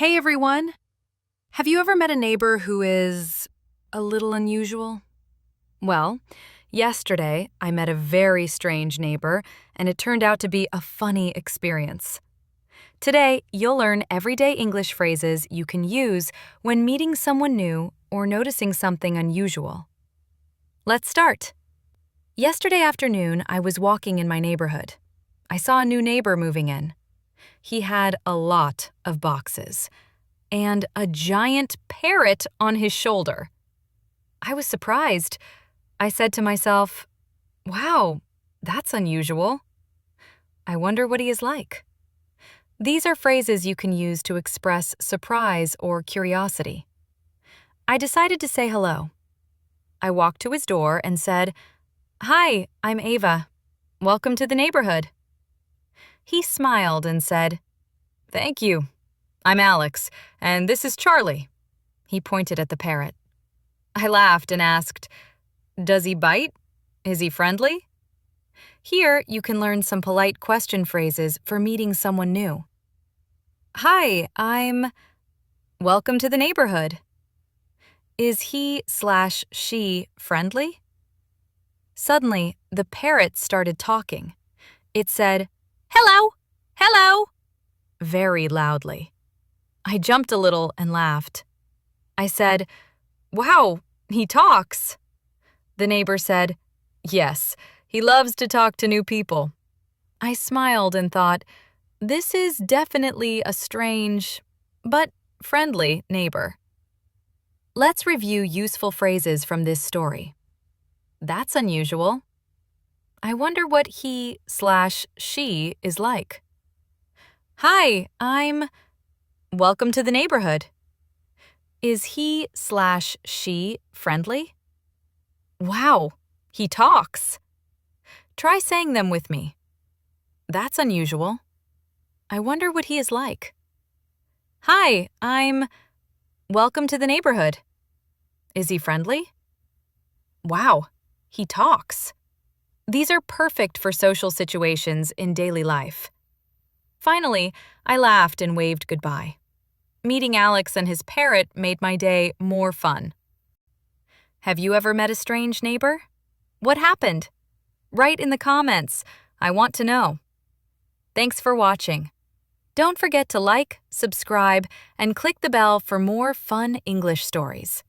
Hey everyone! Have you ever met a neighbor who is a little unusual? Well, yesterday I met a very strange neighbor, and it turned out to be a funny experience. Today, you'll learn everyday English phrases you can use when meeting someone new or noticing something unusual. Let's start. Yesterday afternoon, I was walking in my neighborhood. I saw a new neighbor moving in. He had a lot of boxes and a giant parrot on his shoulder. I was surprised. I said to myself, "Wow, that's unusual. I wonder what he is like." These are phrases you can use to express surprise or curiosity. I decided to say hello. I walked to his door and said, "Hi, I'm Ava. Welcome to the neighborhood." He smiled and said, "Thank you. I'm Alex, and this is Charlie." He pointed at the parrot. I laughed and asked, "Does he bite? Is he friendly?" Here, you can learn some polite question phrases for meeting someone new. Hi, I'm... Welcome to the neighborhood. Is he/she friendly? Suddenly, the parrot started talking. It said, "Hello! Hello!" very loudly. I jumped a little and laughed. I said, "Wow, he talks." The neighbor said, "Yes, he loves to talk to new people." I smiled and thought, this is definitely a strange, but friendly neighbor. Let's review useful phrases from this story. That's unusual. I wonder what he/she is like. Hi, I'm... Welcome to the neighborhood. Is he/she friendly? Wow, he talks. Try saying them with me. That's unusual. I wonder what he is like. Hi, I'm... Welcome to the neighborhood. Is he friendly? Wow, he talks. These are perfect for social situations in daily life. Finally, I laughed and waved goodbye. Meeting Alex and his parrot made my day more fun. Have you ever met a strange neighbor? What happened? Write in the comments. I want to know. Thanks for watching. Don't forget to like, subscribe, and click the bell for more fun English stories.